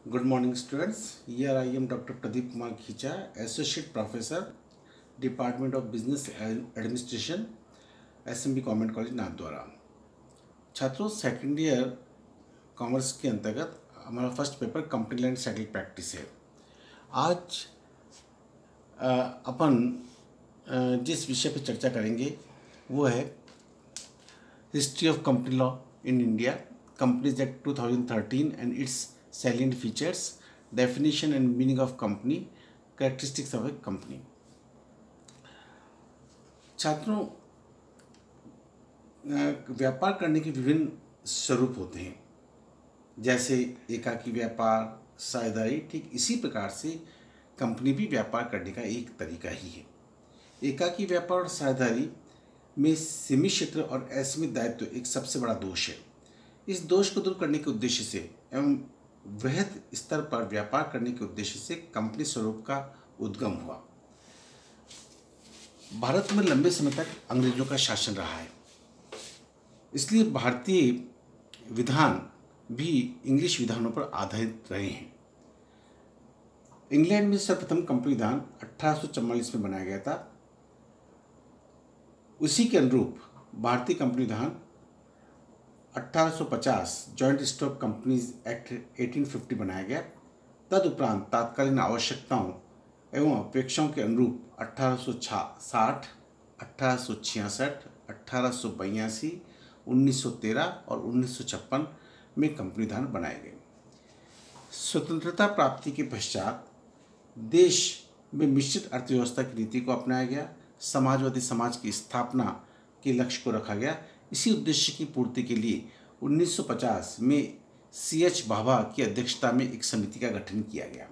Good morning, students. Here I am Dr. Pradeep Kumar Khicha, Associate Professor, Department of Business Administration, SMB Government College Nathdwara. छात्रों, second year commerce के अंतर्गत हमारा first paper company land cycle practice है। आज अपन जिस विषय पर चर्चा करेंगे वो है history of company law in India, companies act 2013 and it's salient features, definition and meaning of company, characteristics of a company। छात्रों, व्यापार करने के विभिन्न स्वरूप होते हैं, जैसे एकाकी व्यापार, साझेदारी। ठीक इसी प्रकार से कंपनी भी व्यापार करने का एक तरीका ही है। एकाकी व्यापार और साझेदारी में सीमित क्षेत्र और असीमित दायित्व एक सबसे बड़ा दोष है। इस दोष को दूर करने के उद्देश्य से एवं वृहद स्तर पर व्यापार करने के उद्देश्य से कंपनी स्वरूप का उद्गम हुआ। भारत में लंबे समय तक अंग्रेजों का शासन रहा है, इसलिए भारतीय विधान भी इंग्लिश विधानों पर आधारित रहे हैं। इंग्लैंड में सर्वप्रथम कंपनी विधान 1844 में बनाया गया था। उसी के अनुरूप भारतीय कंपनी विधान 1850 जॉइंट स्टॉक कंपनीज एक्ट 1850 बनाया गया। तदुपरांत तात्कालीन आवश्यकताओं एवं अपेक्षाओं के अनुरूप 1860, 1866, 1882, 1913 और 1956 में कंपनी विधान बनाए गए। स्वतंत्रता प्राप्ति के पश्चात देश में मिश्रित अर्थव्यवस्था की नीति को अपनाया गया। समाजवादी समाज की स्थापना के लक्ष्य को रखा गया। इसी उद्देश्य की पूर्ति के लिए 1950 में C.H. भाभा की अध्यक्षता में एक समिति का गठन किया गया।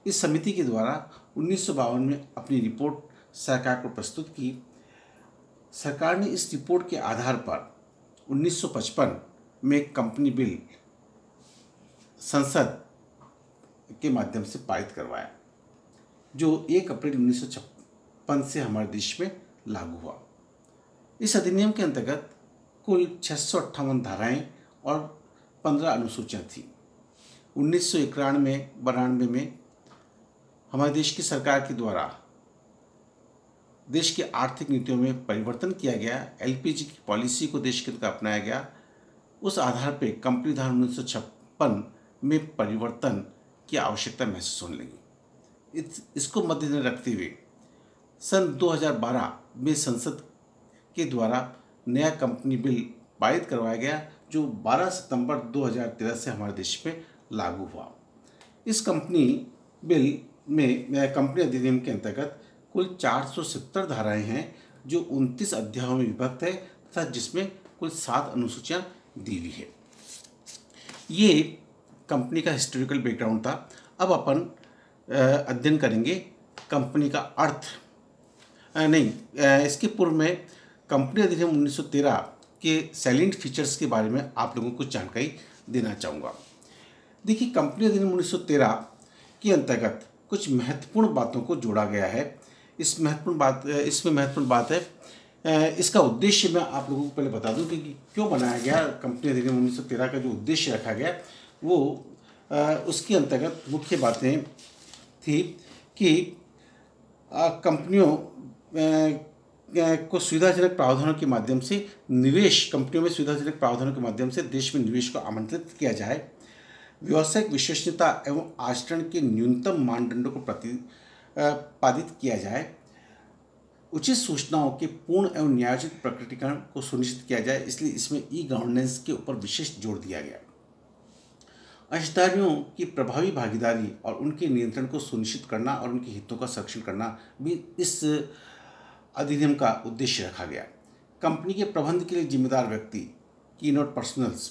इस समिति के द्वारा 1952 में अपनी रिपोर्ट सरकार को प्रस्तुत की। सरकार ने इस रिपोर्ट के आधार पर 1955 में कंपनी बिल संसद के माध्यम से पारित करवाया, जो 1 अप्रैल 1956 से हमारे देश में लागू हुआ। इस अधिनियम के अंतर्गत कुल 658 धाराएं और 15 अनुसूचियां थीं। 1991-92 में हमारे देश की सरकार के द्वारा देश की आर्थिक नीतियों में परिवर्तन किया गया। LPG की पॉलिसी को देश के तक अपनाया गया। उस आधार पर कंपनी विधान 1956 में परिवर्तन की आवश्यकता महसूस होने लगी। इसको मद्देनजर रखते हुए सन 2012 में संसद के द्वारा नया कंपनी बिल पारित करवाया गया, जो 12 सितंबर 2013 से हमारे देश में लागू हुआ। इस कंपनी बिल में कंपनी अधिनियम के अंतर्गत कुल 470 धाराएं हैं, जो 29 अध्यायों में विभक्त है तथा जिसमें कुल 7 अनुसूचियां दी हुई है। ये कंपनी का हिस्टोरिकल बैकग्राउंड था। अब अपन अध्ययन करेंगे कंपनी का अर्थ। इसके पूर्व में कंपनी अधिनियम 1913 के सैलेंट फीचर्स के बारे में आप लोगों को जानकारी देना चाहूँगा। देखिए, कंपनी अधिनियम 1913 के अंतर्गत कुछ महत्वपूर्ण बातों को जोड़ा गया है। इसमें महत्वपूर्ण बात है, इसका उद्देश्य मैं आप लोगों को पहले बता दूं कि क्यों बनाया गया। कंपनी अधिनियम 1913 का जो उद्देश्य रखा गया वो उसके अंतर्गत मुख्य बातें थी कि कंपनियों को सुविधाजनक प्रावधानों के माध्यम से कंपनियों में सुविधाजनक प्रावधानों के माध्यम से देश में निवेश को आमंत्रित किया जाए। व्यावसायिक विश्वसनीयता एवं आचरण के न्यूनतम मानदंडों को प्रतिपादित किया जाए। उचित सूचनाओं के पूर्ण एवं न्यायोचित प्रकटीकरण को सुनिश्चित किया जाए, इसलिए इसमें ई-गवर्नेंस के ऊपर विशेष जोर दिया गया। अंशधारियों की प्रभावी भागीदारी और उनके नियंत्रण को सुनिश्चित करना और उनके हितों का संरक्षण करना भी इस अधिनियम का उद्देश्य रखा गया। कंपनी के प्रबंध के लिए जिम्मेदार व्यक्ति कीनोट पर्सनल्स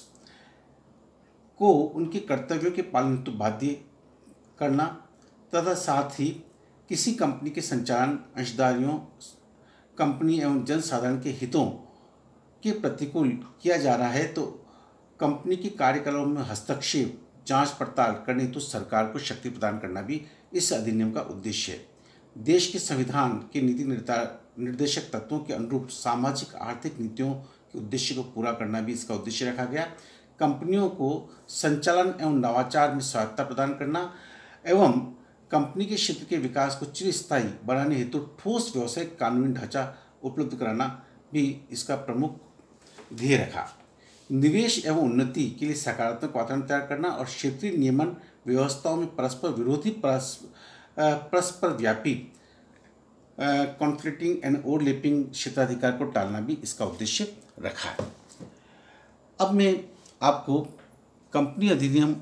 को उनके कर्तव्यों के पालन हेतु बाध्य करना तथा साथ ही किसी कंपनी के संचालन अंशधारियों, कंपनी एवं जनसाधारण के हितों के प्रतिकूल किया जा रहा है तो कंपनी के कार्यकलापों में हस्तक्षेप, जांच पड़ताल करने हेतु सरकार को शक्ति प्रदान करना भी इस अधिनियम का उद्देश्य है। देश के संविधान के नीति निर्देशक तत्वों के अनुरूप सामाजिक आर्थिक नीतियों के उद्देश्य को पूरा करना भी इसका उद्देश्य रखा गया। कंपनियों को संचालन एवं नवाचार में सहायता प्रदान करना एवं कंपनी के क्षेत्र के विकास को चिरस्थायी बनाने हेतु ठोस व्यावसायिक कानूनी ढांचा उपलब्ध कराना भी इसका प्रमुख ध्येय रखा। निवेश एवं उन्नति के लिए सकारात्मक वातावरण तैयार करना और क्षेत्रीय नियमन व्यवस्थाओं में परस्पर विरोधी परस्पर व्यापी कॉन्फ्लिक्टिंग एंड ओवरलैपिंग क्षेत्राधिकार को टालना भी इसका उद्देश्य रखा है। अब मैं आपको कंपनी अधिनियम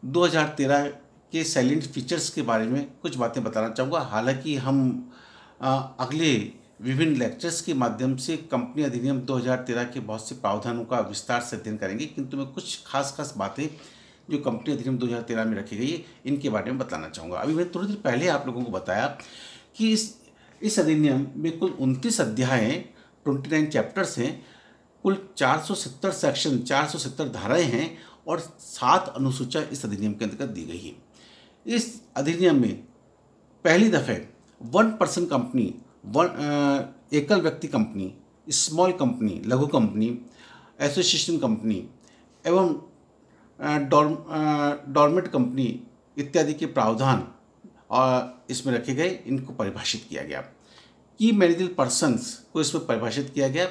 2013 के सैलेंट फीचर्स के बारे में कुछ बातें बताना चाहूँगा। हालांकि हम अगले विभिन्न लेक्चर्स के माध्यम से कंपनी अधिनियम 2013 के बहुत से प्रावधानों का विस्तार से अध्ययन करेंगे, किंतु मैं कुछ खास बातें जो कंपनी अधिनियम 2013 में रखी गई है इनके बारे में बताना चाहूँगा। अभी मैं थोड़ी देर पहले आप लोगों को बताया कि इस अधिनियम में कुल 29 अध्याय हैं, 29 चैप्टर्स हैं, कुल 470 सेक्शन 470 धाराएं हैं और 7 अनुसूचियाँ इस अधिनियम के अंतर्गत दी गई है। इस अधिनियम में पहली दफ़े 1 पर्सन कंपनी, एकल व्यक्ति कंपनी, स्मॉल कंपनी, लघु कंपनी, एसोसिएशन कंपनी एवं डॉर्मेट कंपनी इत्यादि के प्रावधान इसमें रखे गए, इनको परिभाषित किया गया। की मैनेजल पर्सन्स को इसमें परिभाषित किया गया।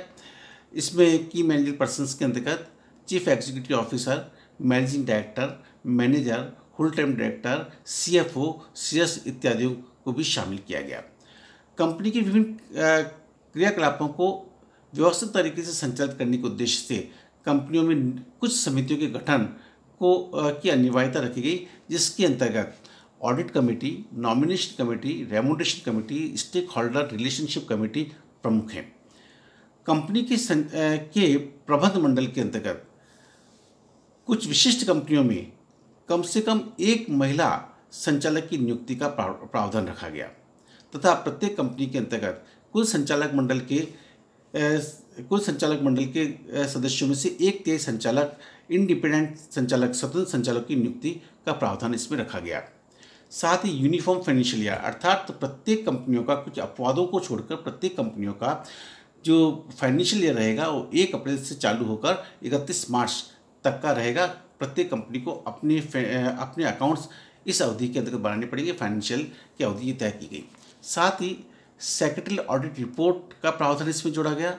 इसमें की मैनेजल पर्सन्स के अंतर्गत chief executive officer, managing director, manager, full time director, CFO, CS इत्यादियों को भी शामिल किया गया। कंपनी के विभिन्न क्रियाकलापों को व्यवस्थित तरीके से संचालित करने के उद्देश्य से कंपनियों में कुछ समितियों के गठन की अनिवार्यता रखी गई, जिसके अंतर्गत audit committee, nomination committee, remuneration committee, stakeholder relationship committee प्रमुख हैं। कंपनी के प्रबंध मंडल के अंतर्गत कुछ विशिष्ट कंपनियों में कम से कम एक महिला संचालक की नियुक्ति का प्रावधान रखा गया तथा प्रत्येक कंपनी के अंतर्गत कुल संचालक मंडल के सदस्यों में से 1/3 संचालक, इंडिपेंडेंट संचालक, स्वतंत्र संचालक की नियुक्ति का प्रावधान इसमें रखा गया। साथ ही यूनिफॉर्म फाइनेंशियल ईयर अर्थात प्रत्येक कंपनियों का, कुछ अपवादों को छोड़कर प्रत्येक कंपनियों का जो फाइनेंशियल ईयर रहेगा वो 1 अप्रैल से चालू होकर 31 मार्च तक का रहेगा। प्रत्येक कंपनी को अपने अकाउंट्स इस अवधि के अंतर्गत बनाने पड़ेंगे। फाइनेंशियल की अवधि ये तय की गई। साथ ही सेक्रेटरी ऑडिट रिपोर्ट का प्रावधान इसमें जोड़ा गया।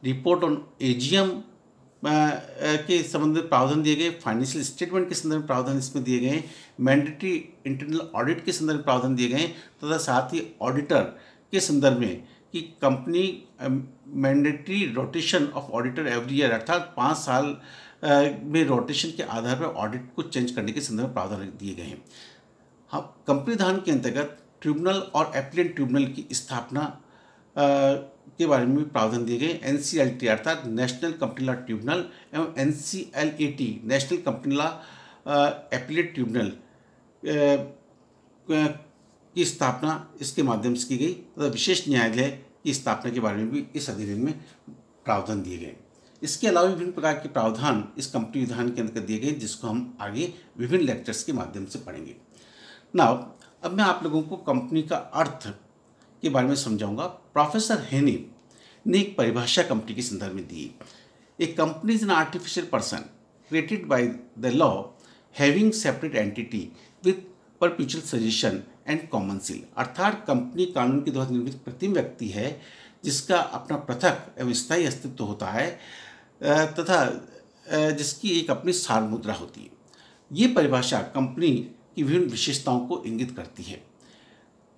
रिपोर्ट ऑन AGM के संबंध में प्रावधान दिए गए। फाइनेंशियल स्टेटमेंट के संदर्भ में प्रावधान इसमें दिए गए। मैंडेटरी इंटरनल ऑडिट के संदर्भ में प्रावधान दिए गए तथा साथ ही ऑडिटर के संदर्भ में कि company mandatory rotation of auditor every year अर्थात 5 साल में रोटेशन के आधार पर ऑडिट को चेंज करने के संदर्भ में प्रावधान दिए गए हैं। हाँ, कंपनी अधिनियम के अंतर्गत ट्रिब्यूनल और एपीलेट ट्रिब्यूनल की स्थापना के बारे में भी प्रावधान दिए गए। NCLT अर्थात नेशनल कंपनी लॉ ट्रिब्यूनल एवं NCLAT national company law appellate tribunal की स्थापना इसके माध्यम से की गई तथा विशेष न्यायालय की स्थापना के बारे में भी इस अधिनियम में प्रावधान दिए गए। इसके अलावा विभिन्न प्रकार के प्रावधान इस कंपनी विधान के अंतर्गत दिए गए, जिसको हम आगे विभिन्न लेक्चर्स के माध्यम से पढ़ेंगे। नाउ अब मैं आप लोगों को कंपनी का अर्थ के बारे में समझाऊंगा। प्रोफेसर हेनी ने एक परिभाषा कंपनी के संदर्भ में दी। A company is an artificial person created by the law having separate entity with perpetual succession and common seal अर्थात कंपनी कानून के द्वारा निर्मित कृत्रिम व्यक्ति है जिसका अपना पृथक एवं स्थायी अस्तित्व होता है तथा जिसकी एक अपनी सार मुद्रा होती है। ये परिभाषा कंपनी की विभिन्न विशेषताओं को इंगित करती है।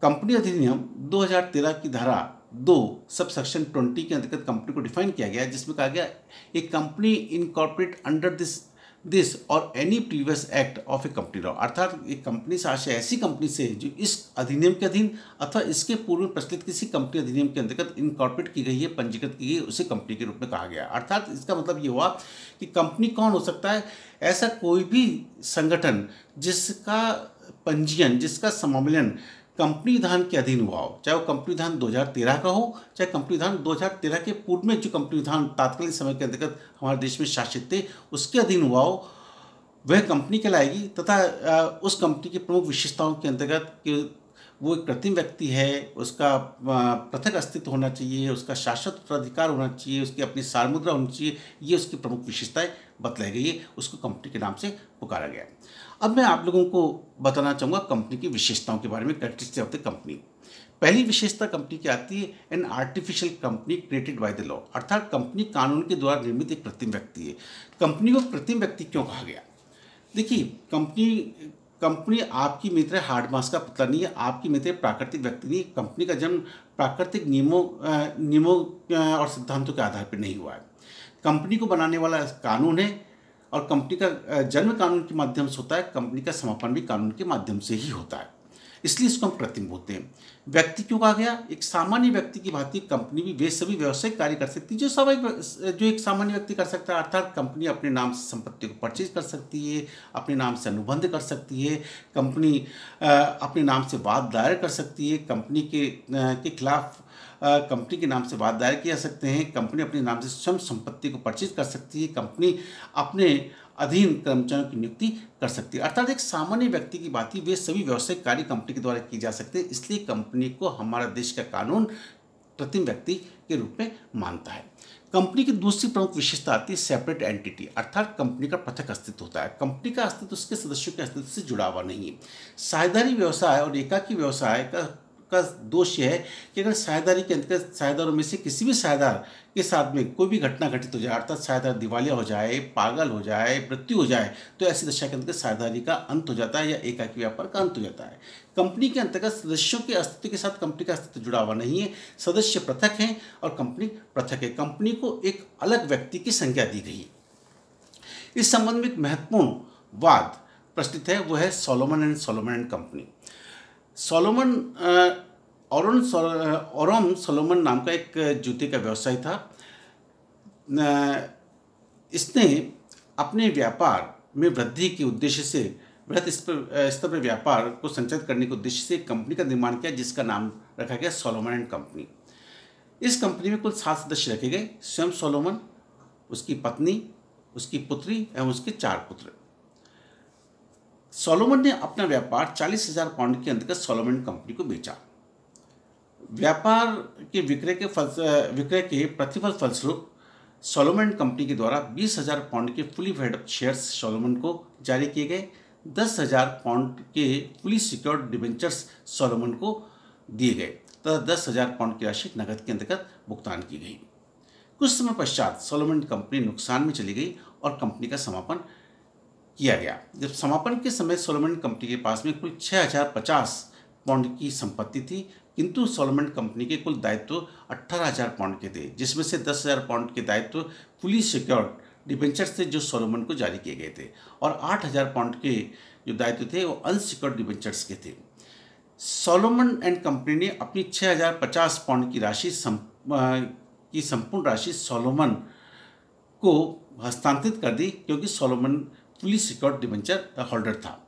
कंपनी अधिनियम 2013 की धारा 2 सब सेक्शन 20 के अंतर्गत कंपनी को डिफाइन किया गया, जिसमें कहा गया ए कंपनी इनकॉर्पोरेट अंडर दिस और any previous act of A company law अर्थात एक कंपनी से आशय ऐसी कंपनी से जो इस अधिनियम के अधीन अथवा इसके पूर्व में प्रचलित किसी कंपनी अधिनियम के अंतर्गत इनकॉर्पोरेट की गई है, पंजीकृत की गई, उसे कंपनी के रूप में कहा गया। अर्थात इसका मतलब ये हुआ कि कंपनी कौन हो सकता है? ऐसा कोई भी संगठन जिसका पंजीयन, जिसका समामेलन कंपनी विधान के अधीन हुआ हो, चाहे वो कंपनी विधान 2013 का हो, चाहे कंपनी विधान 2013 के पूर्व में जो कंपनी विधान तात्कालिक समय के अंतर्गत हमारे देश में शासित थे उसके अधीन हुआ हो, वह कंपनी कहलाएगी। तथा उस कंपनी की प्रमुख विशेषताओं के अंतर्गत कि वो एक कृत्रिम व्यक्ति है, उसका पृथक अस्तित्व होना चाहिए, उसका शाश्वत उत्तराधिकार होना चाहिए, उसकी अपनी सार मुद्रा होनी चाहिए, ये उसकी प्रमुख विशेषताएं बतलाई गई है उसको कंपनी के नाम से पुकारा गया। अब मैं आप लोगों को बताना चाहूँगा कंपनी की विशेषताओं के बारे में, कैरेक्टरिस्टिक्स ऑफ द कंपनी। पहली विशेषता कंपनी की आती है an artificial company created by the law, अर्थात कंपनी कानून के द्वारा निर्मित एक कृत्रिम व्यक्ति है। कंपनी को कृत्रिम व्यक्ति क्यों कहा गया? देखिए, कंपनी आपकी मित्र हार्ड मास का पुतला नहीं है, आपकी मित्र प्राकृतिक व्यक्ति नहीं है। कंपनी का जन्म प्राकृतिक नियमों और सिद्धांतों के आधार पर नहीं हुआ है। कंपनी को बनाने वाला कानून है और कंपनी का जन्म कानून के माध्यम से होता है, कंपनी का समापन भी कानून के माध्यम से ही होता है, इसलिए इसको हम कृत्रिम बोलते हैं। व्यक्ति क्यों कहा गया? एक सामान्य व्यक्ति की भांति कंपनी भी वे सभी व्यावसायिक कार्य कर सकती है जो एक सामान्य व्यक्ति कर सकता है, अर्थात कंपनी अपने नाम से संपत्ति को परचेज कर सकती है, अपने नाम से अनुबंध कर सकती है, कंपनी अपने नाम से वाद दायर कर सकती है, कंपनी के खिलाफ कंपनी के नाम से वाद दायर किया सकते हैं, कंपनी अपने नाम से स्वयं संपत्ति को परचेज कर सकती है, कंपनी अपने अधीन कर्मचारियों की नियुक्ति कर सकती है। अर्थात एक सामान्य व्यक्ति की बात ही वे सभी व्यावसायिक कार्य कंपनी के द्वारा किए जा सकते हैं, इसलिए कंपनी को हमारा देश का कानून कृत्रिम व्यक्ति के रूप में मानता है। कंपनी की दूसरी प्रमुख विशेषता आती है सेपरेट एंटिटी, अर्थात कंपनी का पृथक अस्तित्व होता है। कंपनी का अस्तित्व उसके सदस्यों के अस्तित्व से जुड़ा हुआ नहीं है। साझेदारी व्यवसाय और एकाकी व्यवसाय का दोष यह है कि अगर साझेदारी के अंतर्गत साझेदारों में से किसी भी साझेदार के साथ में कोई भी घटना घटित हो जाए, अर्थात साझेदार दिवालिया हो जाए, पागल हो जाए, मृत्यु हो जाए, तो ऐसी दशा के अंतर्गत साझेदारी का अंत हो जाता है या एकाकी व्यापार का अंत हो जाता है। कंपनी के अंतर्गत सदस्यों के अस्तित्व के साथ कंपनी का अस्तित्व जुड़ा हुआ नहीं है, सदस्य पृथक हैं और कंपनी पृथक है। कंपनी को एक अलग व्यक्ति की संज्ञा दी गई है। इस संबंध में एक महत्वपूर्ण वाद प्रस्तुत है, वो है सोलोमन एंड कंपनी। ओरोम सोलोमन नाम का एक जूते का व्यवसाय था। इसने अपने व्यापार में वृद्धि के उद्देश्य से बृहत स्तर पर व्यापार को संचालित करने के उद्देश्य से एक कंपनी का निर्माण किया जिसका नाम रखा गया सोलोमन एंड कंपनी। इस कंपनी में कुल 7 सदस्य रखे गए, स्वयं सोलोमन, उसकी पत्नी, उसकी पुत्री एवं उसके 4 पुत्र। सोलोमन ने अपना व्यापार 40,000 पाउंड के अंतर्गत सोलोमन कंपनी को बेचा। व्यापार के विक्रय के प्रतिफल फलस्वरूप सोलोमन कंपनी के द्वारा 20,000 पाउंड के fully paid up shares Solomon को जारी किए गए। 10,000 पाउंड के फुली सिक्योर्ड डिबेंचर्स सोलोमन को दिए गए तथा 10,000 पाउंड की राशि नकद के अंतर्गत भुगतान की गई। कुछ समय पश्चात सोलोमन कंपनी नुकसान में चली गई और कंपनी का समापन किया गया। जब समापन के समय सोलोमन कंपनी के पास में कुल 6,050 पाउंड की संपत्ति थी, किंतु सोलोमन कंपनी के कुल दायित्व 18,000 पाउंड के थे, जिसमें से 10,000 पाउंड के दायित्व फुली सिक्योर्ड डिबेंचर्स थे जो सोलोमन को जारी किए गए थे और 8,000 पाउंड के जो दायित्व थे वो अनसिक्योर्ड डिबेंचर्स के थे। सोलोमन एंड कंपनी ने अपनी 6,050 पाउंड की राशि की संपूर्ण राशि सोलोमन को हस्तांतरित कर दी, क्योंकि Solomon fully secured debenture holder था।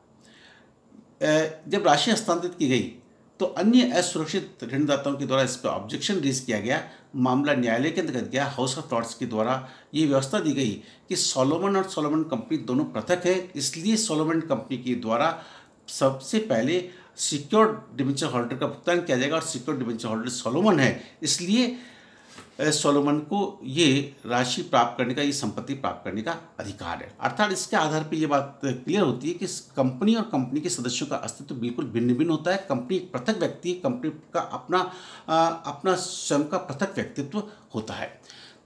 जब राशि हस्तांतरित की गई तो अन्य असुरक्षित ऋणदाताओं के द्वारा इस पर ऑब्जेक्शन रेज किया गया। मामला न्यायालय के अंतर्गत गया। हाउस ऑफ लॉर्ड्स के द्वारा ये व्यवस्था दी गई कि सोलोमन और सोलोमन कंपनी दोनों पृथक है, इसलिए सोलोमन कंपनी के द्वारा सबसे पहले सिक्योर्ड डिबेंचर होल्डर का भुगतान किया जाएगा और सिक्योर्ड डिबेंचर होल्डर सोलोमन है, इसलिए सोलोमन को ये राशि प्राप्त करने का, ये संपत्ति प्राप्त करने का अधिकार है। अर्थात इसके आधार पर ये बात क्लियर होती है कि कंपनी और कंपनी के सदस्यों का अस्तित्व बिल्कुल भिन्न भिन्न होता है। कंपनी एक पृथक व्यक्ति, कंपनी का अपना स्वयं का पृथक व्यक्तित्व होता है।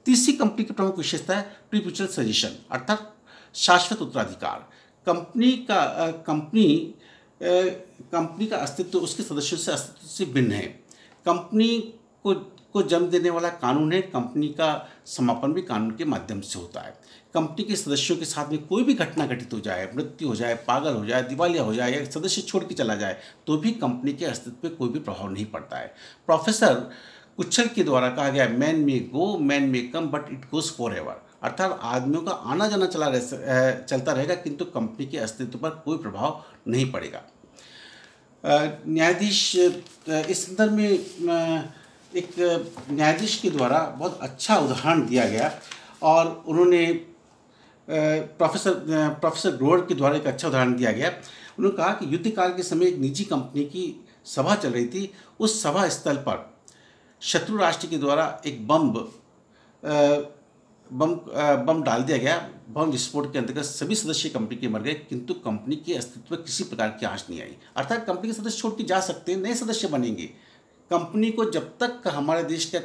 तीसरी कंपनी की प्रमुख विशेषता है परपेचुअल सजेशन, अर्थात शाश्वत उत्तराधिकार। कंपनी का अस्तित्व उसके सदस्यों से अस्तित्व से भिन्न है। कंपनी को जन्म देने वाला कानून है, कंपनी का समापन भी कानून के माध्यम से होता है। कंपनी के सदस्यों के साथ में कोई भी घटना घटित हो जाए, मृत्यु हो जाए, पागल हो जाए, दिवालिया हो जाए या सदस्य छोड़ के चला जाए, तो भी कंपनी के अस्तित्व पर कोई भी प्रभाव नहीं पड़ता है। प्रोफेसर कुच्छल के द्वारा कहा गया, मैन में go, man may come, but it goes forever, अर्थात आदमियों का आना जाना चलता रहेगा, किंतु कंपनी के अस्तित्व पर कोई प्रभाव नहीं पड़ेगा। न्यायाधीश इस संदर्भ में एक न्यायाधीश के द्वारा बहुत अच्छा उदाहरण दिया गया और उन्होंने प्रोफेसर ग्रोवर के द्वारा एक अच्छा उदाहरण दिया गया। उन्होंने कहा कि युद्धकाल के समय एक निजी कंपनी की सभा चल रही थी। उस सभा स्थल पर शत्रु राष्ट्र के द्वारा एक बम बम डाल दिया गया। बम विस्फोट के अंतर्गत सभी सदस्य कंपनी के मर गए, किंतु कंपनी के अस्तित्व में किसी प्रकार की आंच नहीं आई। अर्थात कंपनी के सदस्य छोड़ के जा सकते हैं, नए सदस्य बनेंगे। कंपनी को जब तक हमारे देश के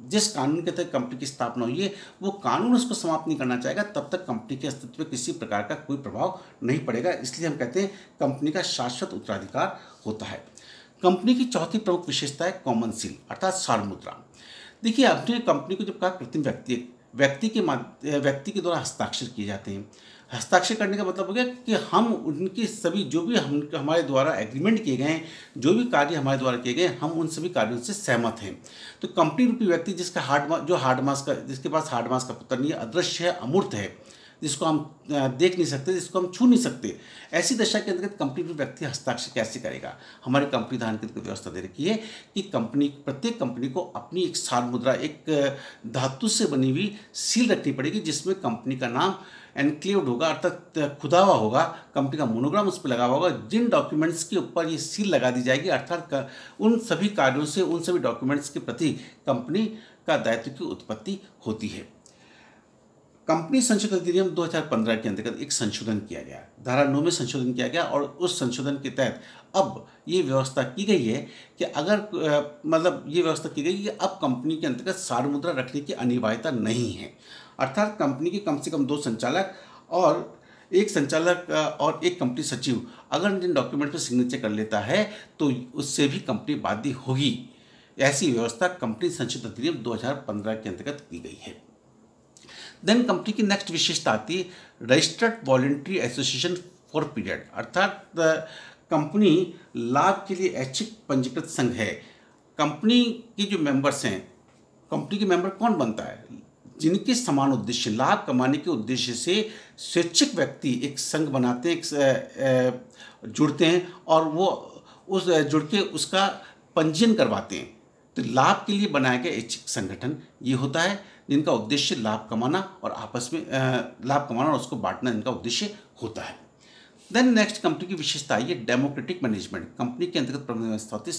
जिस कानून के तहत कंपनी की स्थापना हुई है वो कानून उसको समाप्त नहीं करना चाहेगा, तब तक कंपनी के अस्तित्व में किसी प्रकार का कोई प्रभाव नहीं पड़ेगा। इसलिए हम कहते हैं कंपनी का शाश्वत उत्तराधिकार होता है। कंपनी की चौथी प्रमुख विशेषता है कॉमन सील अर्थात सार मुद्रा। देखिए, आपने कंपनी को जब कहा कृत्रिम व्यक्ति के द्वारा हस्ताक्षर किए जाते हैं। हस्ताक्षर करने का मतलब हो गया कि हम उनकी सभी जो भी हमारे द्वारा एग्रीमेंट किए गए हैं, जो भी कार्य हमारे द्वारा किए गए, हम उन सभी कार्यों से सहमत हैं। तो कंपनी रूपी व्यक्ति जिसके पास हार्ड मास का पुत्र नहीं है, अदृश्य है, अमूर्त है, जिसको हम देख नहीं सकते, जिसको हम छू नहीं सकते, ऐसी दशा के अंतर्गत कंपनी रूपी व्यक्ति हस्ताक्षर कैसे करेगा? हमारे कंपनी धान की व्यवस्था दे रखी है कि प्रत्येक कंपनी को अपनी एक सार मुद्रा, एक धातु से बनी हुई सील रखनी पड़ेगी, जिसमें कंपनी का नाम एनक्लेव्ड होगा अर्थात खुदा हुआ होगा, कंपनी का मोनोग्राम उस पर लगा हुआ होगा। जिन डॉक्यूमेंट्स के ऊपर ये सील लगा दी जाएगी, अर्थात उन सभी कार्यों से, उन सभी डॉक्यूमेंट्स के प्रति कंपनी का दायित्व की उत्पत्ति होती है। कंपनी संशोधन अधिनियम 2015 के अंतर्गत एक संशोधन किया गया, धारा 9 में संशोधन किया गया, और उस संशोधन के तहत अब ये व्यवस्था की गई है कि ये व्यवस्था की गई कि अब कंपनी के अंतर्गत सार मुद्रा रखने की अनिवार्यता नहीं है। अर्थात कंपनी के कम से कम 2 संचालक और एक कंपनी सचिव अगर जिन डॉक्यूमेंट पर सिग्नेचर कर लेता है तो उससे भी कंपनी बाध्य होगी। ऐसी व्यवस्था कंपनी संशोधन अधिनियम 2015 के अंतर्गत की गई है। देन कंपनी की नेक्स्ट विशेषता आती है registered voluntary association for period, अर्थात कंपनी लाभ के लिए ऐच्छिक पंजीकृत संघ है। कंपनी की जो मेंबर्स हैं, कंपनी के मेंबर कौन बनता है? जिनके समान उद्देश्य, लाभ कमाने के उद्देश्य से स्वैच्छिक व्यक्ति एक संघ बनाते हैं, जुड़ते हैं, और वो जुड़ के उसका पंजीयन करवाते हैं। तो लाभ के लिए बनाया गया ऐच्छिक संगठन ये होता है, जिनका उद्देश्य लाभ कमाना और आपस में लाभ कमाना और उसको बांटना इनका उद्देश्य होता है। देन नेक्स्ट कंपनी की विशेषता ये डेमोक्रेटिक मैनेजमेंट। कंपनी के अंतर्गत प्रबंध व्यवस्था होती है,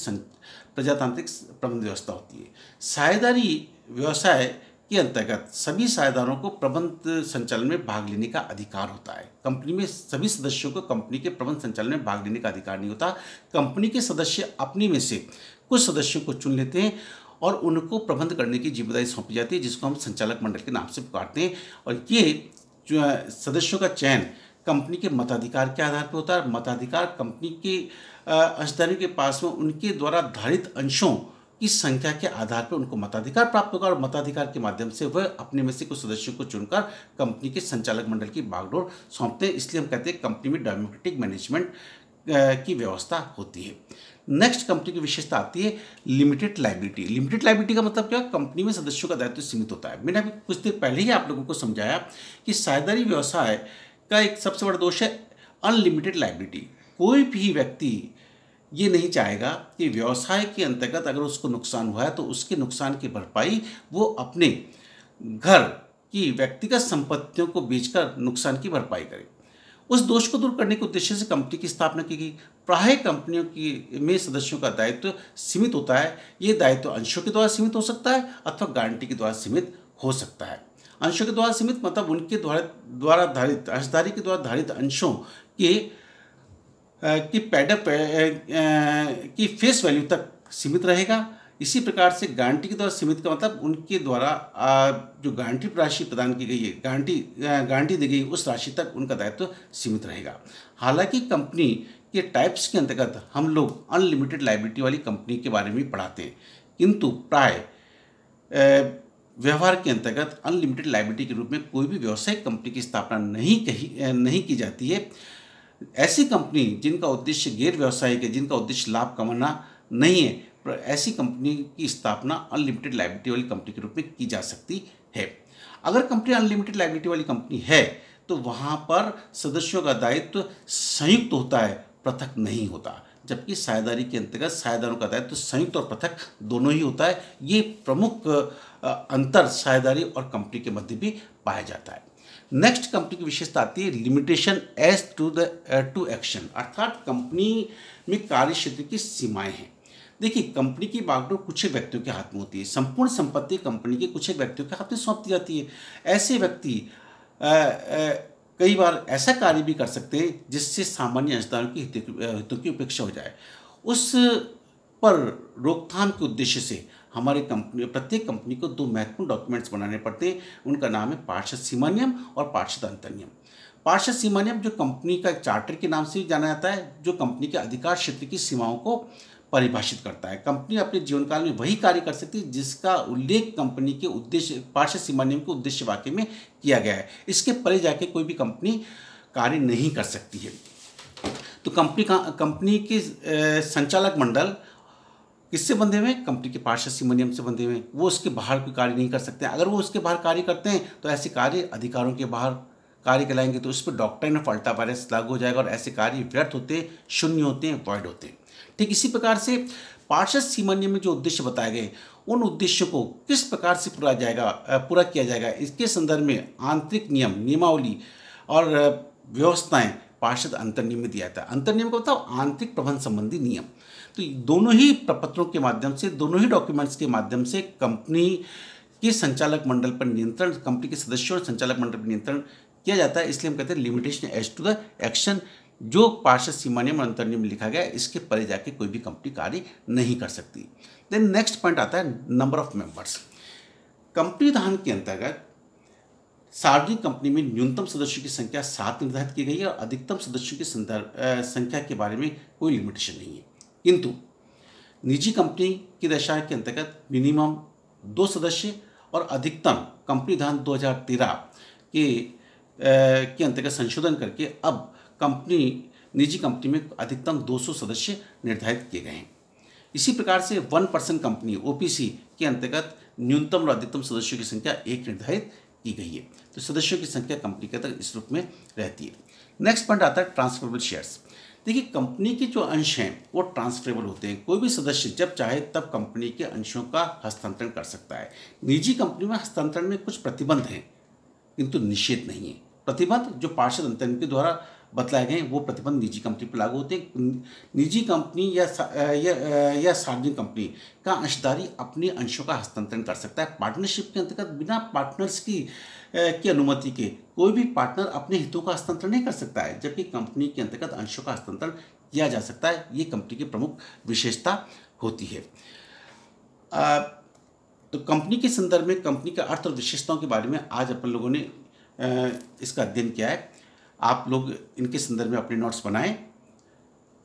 प्रजातांत्रिक प्रबंध व्यवस्था होती है। साझेदारी व्यवसाय के अंतर्गत सभी साझेदारों को प्रबंध संचालन में भाग लेने का अधिकार होता है। कंपनी में सभी सदस्यों को कंपनी के प्रबंध संचालन में भाग लेने का अधिकार नहीं होता। कंपनी के सदस्य अपनी में से कुछ सदस्यों को चुन लेते हैं और उनको प्रबंध करने की जिम्मेदारी सौंपी जाती है, जिसको हम संचालक मंडल के नाम से पुकारते हैं। और ये जो सदस्यों का चयन कंपनी के मताधिकार के आधार पर होता है। मताधिकार कंपनी के अंशधारियों के पास में उनके द्वारा धारित अंशों की संख्या के आधार पर उनको मताधिकार प्राप्त होगा, और मताधिकार के माध्यम से वह अपने में से कुछ सदस्यों को चुनकर कंपनी के संचालक मंडल की बागडोर सौंपते हैं। इसलिए हम कहते हैं कंपनी में डेमोक्रेटिक मैनेजमेंट की व्यवस्था होती है। नेक्स्ट कंपनी की विशेषता आती है लिमिटेड लायबिलिटी। लिमिटेड लायबिलिटी का मतलब क्या? कंपनी में सदस्यों का दायित्व सीमित होता है। मैंने अभी कुछ देर पहले ही आप लोगों को समझाया कि साझेदारी व्यवसाय का एक सबसे बड़ा दोष है अनलिमिटेड लायबिलिटी। कोई भी व्यक्ति ये नहीं चाहेगा कि व्यवसाय के अंतर्गत अगर उसको नुकसान हुआ है तो उसके नुकसान की भरपाई वो अपने घर की व्यक्तिगत संपत्तियों को बेचकर नुकसान की भरपाई करे। उस दोष को दूर करने के उद्देश्य से कंपनी की स्थापना की गई। प्राय कंपनियों की में सदस्यों का दायित्व सीमित होता है। ये दायित्व अंशों के द्वारा सीमित हो सकता है अथवा गारंटी के द्वारा सीमित हो सकता है। अंशों के द्वारा सीमित मतलब उनके द्वारा धारित अंशधारी के द्वारा धारित अंशों की फेस वैल्यू तक सीमित रहेगा। इसी प्रकार से गारंटी के द्वारा सीमित का मतलब उनके द्वारा जो गारंटी राशि प्रदान की गई है, गारंटी दी गई उस राशि तक उनका दायित्व सीमित रहेगा। हालांकि कंपनी के टाइप्स के अंतर्गत हम लोग अनलिमिटेड लायबिलिटी वाली कंपनी के बारे में पढ़ाते हैं, किंतु प्राय व्यवहार के अंतर्गत अनलिमिटेड लायबिलिटी के रूप में कोई भी व्यावसायिक कंपनी की स्थापना नहीं की जाती है। ऐसी कंपनी जिनका उद्देश्य गैर व्यावसायिक है, जिनका उद्देश्य लाभ कमाना नहीं है, ऐसी कंपनी की स्थापना अनलिमिटेड लायबिलिटी वाली कंपनी के रूप में की जा सकती है। अगर कंपनी अनलिमिटेड लायबिलिटी वाली कंपनी है तो वहाँ पर सदस्यों का दायित्व संयुक्त होता है, पृथक नहीं होता। जबकि साझेदारी के अंतर्गत साझेदारों का दायित्व संयुक्त और पृथक दोनों ही होता है। ये प्रमुख अंतर साझेदारी और कंपनी के मध्य भी पाया जाता है। नेक्स्ट कंपनी की विशेषता आती है लिमिटेशन एज टू एक्शन, अर्थात कंपनी में कार्य क्षेत्र की सीमाएं हैं। देखिए, कंपनी की बागडोर कुछ एक व्यक्तियों के हाथ में होती है। संपूर्ण संपत्ति कंपनी के कुछ एक व्यक्तियों के हाथ में सौंप दी जाती है। ऐसे व्यक्ति कई बार ऐसा कार्य भी कर सकते हैं जिससे सामान्य अंशदारों की हितों की उपेक्षा हो जाए। उस पर रोकथाम के उद्देश्य से हमारे प्रत्येक कंपनी को दो महत्वपूर्ण डॉक्यूमेंट्स बनाने पड़ते हैं। उनका नाम है पार्षद सीमा नियम और पार्षद अंतर नियम। पार्षद सीमा नियम जो कंपनी का चार्टर के नाम से भी जाना जाता है, जो कंपनी के अधिकार क्षेत्र की सीमाओं को परिभाषित करता है। कंपनी अपने जीवन काल में वही कार्य कर सकती है जिसका उल्लेख कंपनी के उद्देश्य पार्षद सीमा नियम के उद्देश्य वाक्य में किया गया है। इसके परे जाके कोई भी कंपनी कार्य नहीं कर सकती है। तो कंपनी के संचालक मंडल किससे बंधे हुए हैं? कंपनी के पार्षद सीमा नियम से बंधे हुए हैं। वो उसके बाहर कोई कार्य नहीं कर सकते। अगर वो उसके बाहर कार्य करते हैं तो ऐसे कार्य अधिकारों के बाहर कार्य कहलाएंगे, तो उस पर डॉक्ट्राइन ऑफ अल्टा वायरस लागू हो जाएगा और ऐसे कार्य व्यर्थ होते हैं, शून्य होते हैं, वॉइड होते हैं। ठीक इसी प्रकार से पार्षद सीमा नियम में जो उद्देश्य बताए गए, उन उद्देश्यों को किस प्रकार से पूरा किया जाएगा, इसके संदर्भ में आंतरिक नियमावली और व्यवस्थाएं पार्षद अंतर नियम में दिया जाता है। अंतर नियम को बताओ, आंतरिक प्रबंध संबंधी नियम। तो दोनों ही प्रपत्रों के माध्यम से, दोनों ही डॉक्यूमेंट्स के माध्यम से कंपनी के संचालक मंडल पर नियंत्रण, कंपनी के सदस्यों और संचालक मंडल पर नियंत्रण किया जाता है। इसलिए हम कहते हैं limitation as to the action. जो पार्षद सीमा नियम और अंतर नियम में लिखा गया है, इसके परे जाके कोई भी कंपनी कार्य नहीं कर सकती। देन नेक्स्ट पॉइंट आता है नंबर ऑफ मेंबर्स। कंपनी विधान के अंतर्गत सार्वजनिक कंपनी में न्यूनतम सदस्यों की संख्या 7 निर्धारित की गई है और अधिकतम सदस्यों की संख्या के बारे में कोई लिमिटेशन नहीं है। किंतु निजी कंपनी की दशा के अंतर्गत मिनिमम 2 सदस्य और अधिकतम कंपनी विधान 2013 के अंतर्गत संशोधन करके अब निजी कंपनी में अधिकतम 200 सदस्य निर्धारित किए गए हैं। इसी प्रकार से 1% कंपनी ओपीसी के अंतर्गत न्यूनतम और अधिकतम सदस्यों की संख्या 1 निर्धारित की गई है। तो सदस्यों की संख्या कंपनी के अंतर्गत इस रूप में रहती है। नेक्स्ट पॉइंट आता है ट्रांसफरेबल शेयर्स। देखिए, कंपनी के जो अंश हैं वो ट्रांसफरेबल होते हैं। कोई भी सदस्य जब चाहे तब कंपनी के अंशों का हस्तांतरण कर सकता है। निजी कंपनी में हस्तांतरण में कुछ प्रतिबंध हैं, किंतु निषेध नहीं है। प्रतिबंध जो पार्षद अंतर नियम के द्वारा बतलाए गए वो प्रतिबंध निजी कंपनी पर लागू होते हैं। निजी कंपनी या सार्वजनिक कंपनी का अंशधारी अपने अंशों का हस्तांतरण कर सकता है। पार्टनरशिप के अंतर्गत बिना पार्टनर्स की अनुमति के कोई भी पार्टनर अपने हितों का हस्तांतरण नहीं कर सकता है, जबकि कंपनी के अंतर्गत अंशों का हस्तांतरण किया जा सकता है। ये कंपनी की प्रमुख विशेषता होती है। तो कंपनी के संदर्भ में कंपनी के अर्थ और विशेषताओं के बारे में आज अपन लोगों ने इसका अध्ययन किया है। आप लोग इनके संदर्भ में अपने नोट्स बनाएं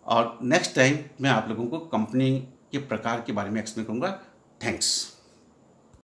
और नेक्स्ट टाइम मैं आप लोगों को कंपनी के प्रकार के बारे में एक्सप्लेन करूँगा। थैंक्स।